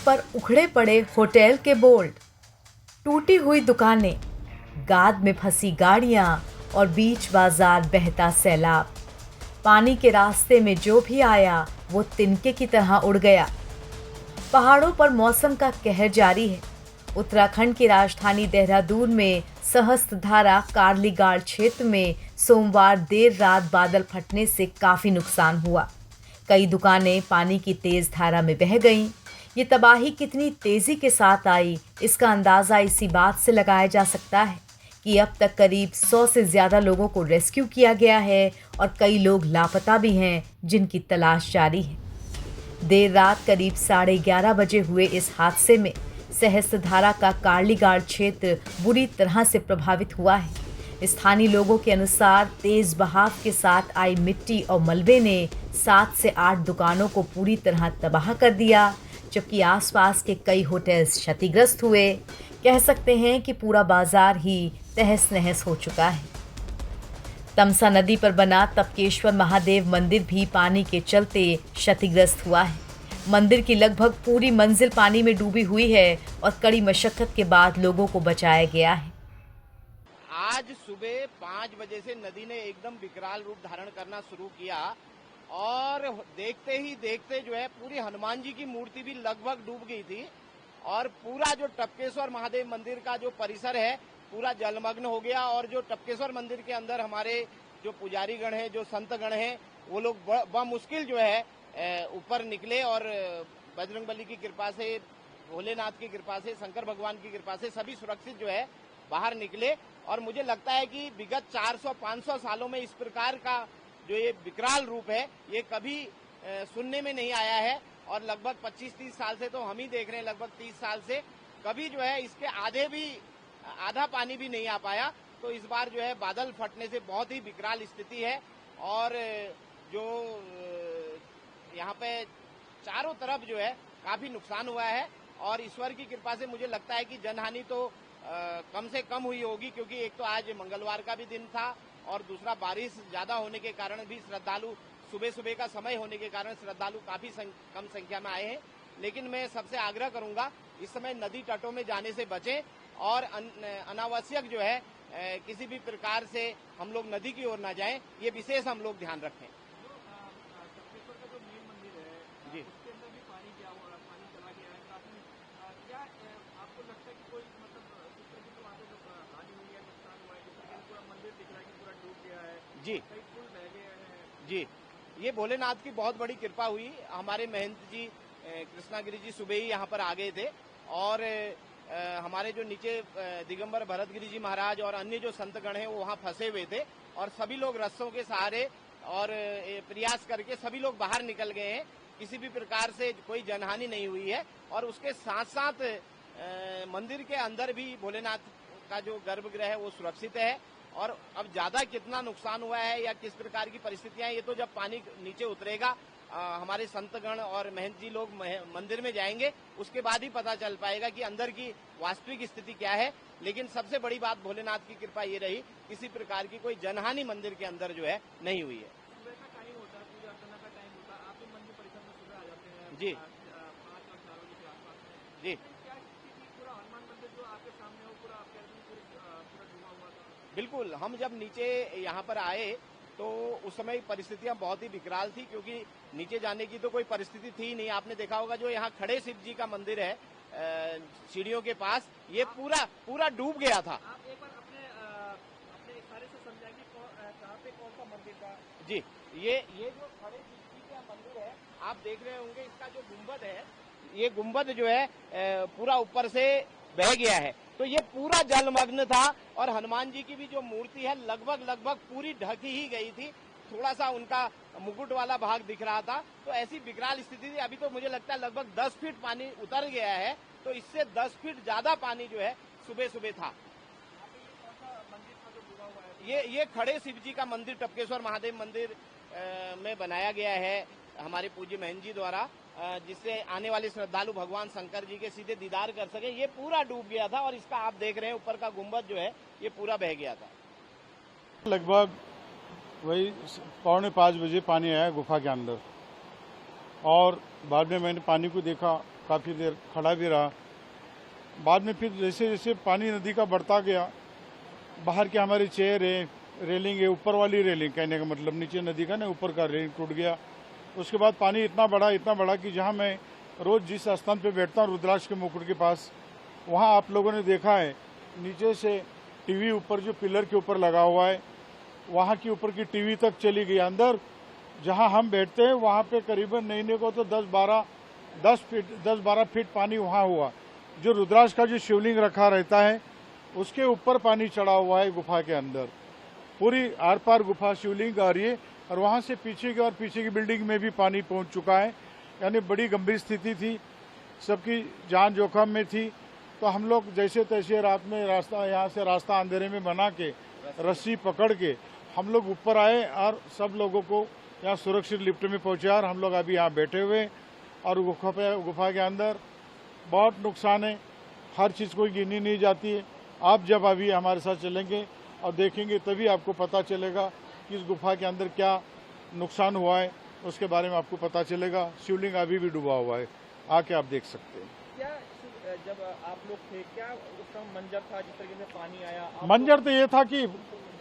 पर उखड़े पड़े होटल के बोर्ड, टूटी हुई दुकानें, गाद में फंसी गाड़ियां और बीच बाजार बहता सैलाब। पानी के रास्ते में जो भी आया वो तिनके की तरह उड़ गया। पहाड़ों पर मौसम का कहर जारी है। उत्तराखंड की राजधानी देहरादून में सहस्त्रधारा कार्लीगाड़ क्षेत्र में सोमवार देर रात बादल फटने से काफी नुकसान हुआ। कई दुकानें पानी की तेज धारा में बह गईं। ये तबाही कितनी तेजी के साथ आई, इसका अंदाजा इसी बात से लगाया जा सकता है कि अब तक करीब 100 से ज्यादा लोगों को रेस्क्यू किया गया है और कई लोग लापता भी हैं, जिनकी तलाश जारी है। देर रात करीब 11:30 बजे हुए इस हादसे में सहस्त्रधारा का कार्लीगाड़ क्षेत्र बुरी तरह से प्रभावित हुआ है। स्थानीय लोगों के अनुसार तेज बहाव के साथ आई मिट्टी और मलबे ने 7 से 8 दुकानों को पूरी तरह तबाह कर दिया, जबकि आसपास के कई होटल्स क्षतिग्रस्त हुए। कह सकते हैं कि पूरा बाजार ही तहस नहस हो चुका है। तमसा नदी पर बना तपकेश्वर महादेव मंदिर भी पानी के चलते क्षतिग्रस्त हुआ है। मंदिर की लगभग पूरी मंजिल पानी में डूबी हुई है और कड़ी मशक्कत के बाद लोगों को बचाया गया है। आज सुबह 5 बजे से नदी ने एकदम विकराल रूप धारण करना शुरू किया और देखते ही देखते जो है पूरी हनुमान जी की मूर्ति भी लगभग डूब गई थी और पूरा जो टपकेश्वर महादेव मंदिर का जो परिसर है पूरा जलमग्न हो गया। और जो टपकेश्वर मंदिर के अंदर हमारे जो पुजारी गण हैं, जो संत गण हैं, वो लोग बमुश्किल जो है ऊपर निकले और बजरंगबली की कृपा से, भोलेनाथ की कृपा से, शंकर भगवान की कृपा से सभी सुरक्षित जो है बाहर निकले। और मुझे लगता है कि विगत 400-500 सालों में इस प्रकार का जो ये विकराल रूप है ये कभी सुनने में नहीं आया है। और लगभग 25-30 साल से तो हम ही देख रहे हैं, लगभग 30 साल से कभी जो है इसके आधा पानी भी नहीं आ पाया। तो इस बार जो है बादल फटने से बहुत ही विकराल स्थिति है और जो यहाँ पे चारों तरफ जो है काफी नुकसान हुआ है। और ईश्वर की कृपा से मुझे लगता है कि जनहानि तो कम से कम हुई होगी, क्योंकि एक तो आज मंगलवार का भी दिन था और दूसरा बारिश ज्यादा होने के कारण भी श्रद्धालु सुबह का समय होने के कारण श्रद्धालु काफी कम संख्या में आए हैं। लेकिन मैं सबसे आग्रह करूंगा इस समय नदी तटों में जाने से बचें और अनावश्यक जो है किसी भी प्रकार से हम लोग नदी की ओर न जाएं, ये विशेष हम लोग ध्यान रखें। जी, जी जी, ये भोलेनाथ की बहुत बड़ी कृपा हुई। हमारे महंत जी कृष्णागिरी जी सुबह ही यहाँ पर आ गए थे और हमारे जो नीचे दिगंबर भरतगिरी जी महाराज और अन्य जो संतगण हैं वो वहाँ फंसे हुए थे और सभी लोग रस्सों के सहारे और प्रयास करके सभी लोग बाहर निकल गए हैं। किसी भी प्रकार से कोई जनहानि नहीं हुई है और उसके साथ साथ मंदिर के अंदर भी भोलेनाथ का जो गर्भगृह है वो सुरक्षित है। और अब ज्यादा कितना नुकसान हुआ है या किस प्रकार की परिस्थितियां, ये तो जब पानी नीचे उतरेगा, हमारे संतगण और महंत जी लोग मंदिर में जाएंगे, उसके बाद ही पता चल पाएगा कि अंदर की वास्तविक स्थिति क्या है। लेकिन सबसे बड़ी बात भोलेनाथ की कृपा ये रही, किसी प्रकार की कोई जनहानि मंदिर के अंदर जो है नहीं हुई है। जी जी, बिल्कुल। हम जब नीचे यहाँ पर आए तो उस समय परिस्थितियां बहुत ही विकराल थी, क्योंकि नीचे जाने की तो कोई परिस्थिति थी नहीं। आपने देखा होगा जो यहाँ खड़े शिव जी का मंदिर है सीढ़ियों के पास, ये पूरा डूब गया था। आप एक बार अपने इशारे से समझाइए कहाँ पे कौन सा मंदिर था? जी, ये जो खड़े शिव जी का मंदिर है आप देख रहे होंगे, इसका जो गुम्बद है, ये गुम्बद जो है पूरा ऊपर से बह गया है। तो ये पूरा जलमग्न था और हनुमान जी की भी जो मूर्ति है लगभग पूरी ढकी ही गई थी। थोड़ा सा उनका मुकुट वाला भाग दिख रहा था। तो ऐसी विकराल स्थिति थी। अभी तो मुझे लगता है लगभग 10 फीट पानी उतर गया है, तो इससे 10 फीट ज्यादा पानी जो है सुबह था। ये खड़े शिव जी का मंदिर टपकेश्वर महादेव मंदिर में बनाया गया है हमारे पूज्य महंत जी द्वारा, जिससे आने वाले श्रद्धालु भगवान शंकर जी के सीधे दीदार कर सके। ये पूरा डूब गया था और इसका आप देख रहे हैं ऊपर का गुंबद जो है ये पूरा बह गया था। लगभग वही 4:45 बजे पानी आया गुफा के अंदर और बाद में मैंने पानी को देखा काफ़ी देर खड़ा भी रहा। बाद में फिर जैसे जैसे पानी नदी का बढ़ता गया, बाहर के हमारी चेयर है, रेलिंग है, ऊपर वाली रेलिंग, कहने का मतलब नीचे नदी का ना, ऊपर का रेलिंग टूट गया। उसके बाद पानी इतना बढ़ा कि जहाँ मैं रोज़ जिस स्थान पे बैठता हूँ रुद्राक्ष के मुकुट के पास, वहाँ आप लोगों ने देखा है नीचे से टीवी ऊपर जो पिलर के ऊपर लगा हुआ है, वहाँ की ऊपर की टीवी तक चली गई। अंदर जहाँ हम बैठते हैं वहाँ पे करीबन नहीं को तो 10-12 फीट पानी वहाँ हुआ। जो रुद्राक्ष का जो शिवलिंग रखा रहता है उसके ऊपर पानी चढ़ा हुआ है गुफा के अंदर। पूरी आर पार गुफा शिवलिंग आ रही है और वहाँ से पीछे की बिल्डिंग में भी पानी पहुँच चुका है। यानी बड़ी गंभीर स्थिति थी, सबकी जान जोखिम में थी। तो हम लोग जैसे तैसे रात में यहाँ से रास्ता अंधेरे में बना के रस्सी पकड़ के हम लोग ऊपर आए और सब लोगों को यहाँ सुरक्षित लिफ्ट में पहुँचा। और हम लोग अभी यहाँ बैठे हुए और गुफा के अंदर बहुत नुकसान है, हर चीज़ कोई गिनी नहीं जाती है। आप जब अभी हमारे साथ चलेंगे और देखेंगे तभी आपको पता चलेगा कि इस गुफा के अंदर क्या नुकसान हुआ है, उसके बारे में आपको पता चलेगा। शिवलिंग अभी भी डूबा हुआ है, आके आप देख सकते हैं। क्या जब आप लोग थे क्या उसका मंजर था जिस तरीके से पानी आया? मंजर तो ये था कि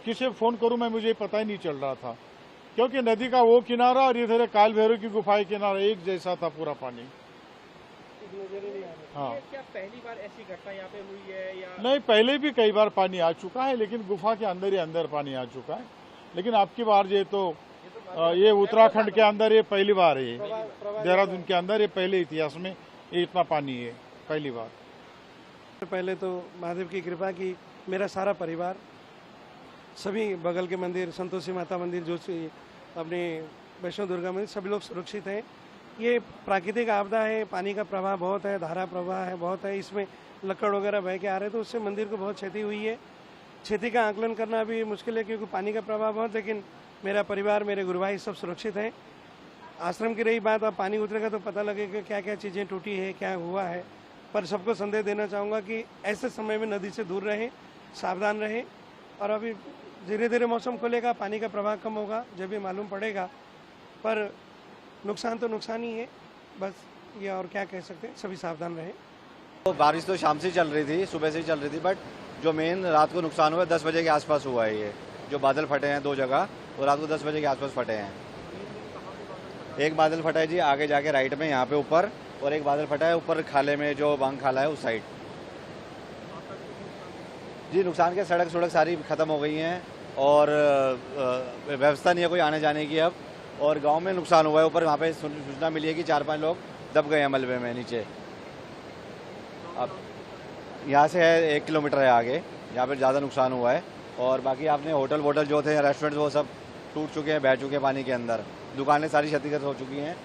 किसे फ़ोन करूं मैं, मुझे पता ही नहीं चल रहा था, क्योंकि नदी का वो किनारा और इधर काल भैरव की गुफा किनारा एक जैसा था पूरा पानी। हाँ, क्या पहली बार ऐसी घटना यहाँ पे हुई है या नहीं, पहले भी कई बार पानी आ चुका है, लेकिन गुफा के अंदर ही अंदर पानी आ चुका है। लेकिन आपकी बार ये उत्तराखंड के अंदर ये पहली बार है, देहरादून के अंदर ये पहले इतिहास में ये इतना पानी है, पहली बार। पहले तो महादेव की कृपा की मेरा सारा परिवार, सभी बगल के मंदिर, संतोषी माता मंदिर, जो अपने वैष्णो दुर्गा मंदिर, सभी लोग सुरक्षित हैं। ये प्राकृतिक आपदा है, पानी का प्रवाह बहुत है, धारा प्रवाह है बहुत है, इसमें लकड़ वगैरह बह के आ रहे हैं, तो उससे मंदिर को बहुत क्षति हुई है। क्षति का आकलन करना भी मुश्किल है क्योंकि पानी का प्रवाह बहुत, लेकिन मेरा परिवार, मेरे गुरु भाई सब सुरक्षित हैं। आश्रम की रही बात, अब पानी उतरेगा तो पता लगेगा क्या क्या चीज़ें टूटी है, क्या हुआ है। पर सबको संदेश देना चाहूँगा कि ऐसे समय में नदी से दूर रहें, सावधान रहें। और अभी धीरे धीरे मौसम खुलेगा, पानी का प्रवाह कम होगा, जब भी मालूम पड़ेगा। पर नुकसान तो नुकसान ही है, बस ये और क्या कह सकते हैं, सभी सावधान रहें। तो बारिश तो शाम से ही चल रही थी, सुबह से ही चल रही थी, बट जो मेन रात को नुकसान हुआ 10 बजे के आसपास हुआ है। ये जो बादल फटे हैं 2 जगह, वो रात को 10 बजे के आसपास फटे हैं। एक बादल फटा है जी आगे जाके राइट में यहाँ पे ऊपर, और एक बादल फटा है ऊपर खाले में, जो बांग खाला है उस साइड। जी नुकसान के सड़क सारी ख़त्म हो गई हैं और व्यवस्था नहीं है कोई आने जाने की अब। और गांव में नुकसान हुआ है ऊपर, वहाँ पे सूचना मिली है कि 4-5 लोग दब गए हैं मलबे में नीचे। अब यहाँ से है 1 किलोमीटर है आगे, यहाँ पे ज़्यादा नुकसान हुआ है। और बाकी आपने होटल वोटल जो थे, रेस्टोरेंट, वो सब टूट चुके हैं, बह चुके हैं पानी के अंदर। दुकानें सारी क्षतिग्रस्त हो चुकी हैं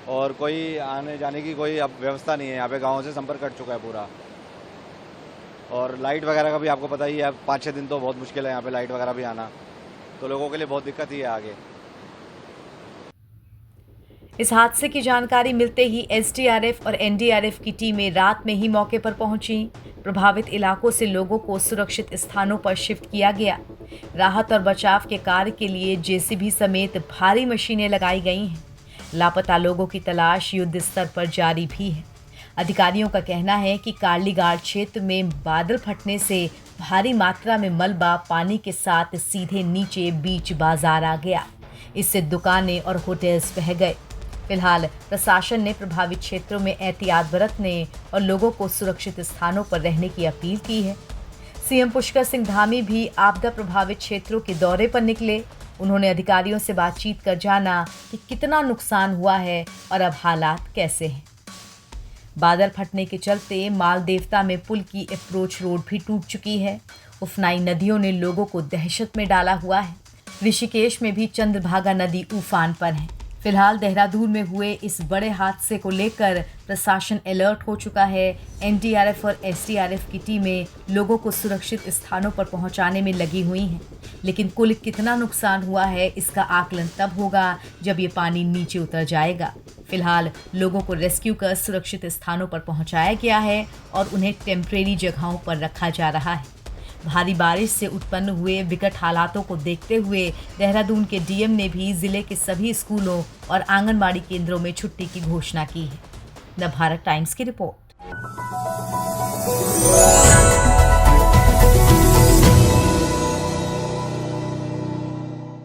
और कोई आने जाने की कोई अब व्यवस्था नहीं है। यहाँ पे गाँव से संपर्क कट चुका है पूरा। और लाइट वगैरह का भी आपको पता ही है, 5-6 दिन तो बहुत मुश्किल है यहाँ पे लाइट वगैरह भी आना, तो लोगों के लिए बहुत दिक्कत ही है आगे। इस हादसे की जानकारी मिलते ही एसडीआरएफ और एनडीआरएफ की टीमें रात में ही मौके पर पहुंची। प्रभावित इलाकों से लोगों को सुरक्षित स्थानों पर शिफ्ट किया गया। राहत और बचाव के कार्य के लिए जेसीबी समेत भारी मशीनें लगाई गई हैं। लापता लोगों की तलाश युद्ध स्तर पर जारी भी है। अधिकारियों का कहना है कि कार्लीघाट क्षेत्र में बादल फटने से भारी मात्रा में मलबा पानी के साथ सीधे नीचे बीच बाजार आ गया। इससे दुकानें और होटल्स बह गए। फिलहाल प्रशासन ने प्रभावित क्षेत्रों में एहतियात बरतने और लोगों को सुरक्षित स्थानों पर रहने की अपील की है। सीएम पुष्कर सिंह धामी भी आपदा प्रभावित क्षेत्रों के दौरे पर निकले। उन्होंने अधिकारियों से बातचीत कर जाना कि कितना नुकसान हुआ है और अब हालात कैसे हैं। बादल फटने के चलते माल देवता में पुल की अप्रोच रोड भी टूट चुकी है। उफनाई नदियों ने लोगों को दहशत में डाला हुआ है। ऋषिकेश में भी चंद्रभागा नदी उफान पर है। फिलहाल देहरादून में हुए इस बड़े हादसे को लेकर प्रशासन अलर्ट हो चुका है। एनडीआरएफ और एसडीआरएफ की टीमें लोगों को सुरक्षित स्थानों पर पहुंचाने में लगी हुई हैं। लेकिन कुल कितना नुकसान हुआ है इसका आकलन तब होगा जब ये पानी नीचे उतर जाएगा। फिलहाल लोगों को रेस्क्यू कर सुरक्षित स्थानों पर पहुंचाया गया है और उन्हें टेम्परेरी जगहों पर रखा जा रहा है। भारी बारिश से उत्पन्न हुए विकट हालातों को देखते हुए देहरादून के डीएम ने भी जिले के सभी स्कूलों और आंगनबाड़ी केंद्रों में छुट्टी की घोषणा की है। द भारत टाइम्स की रिपोर्ट।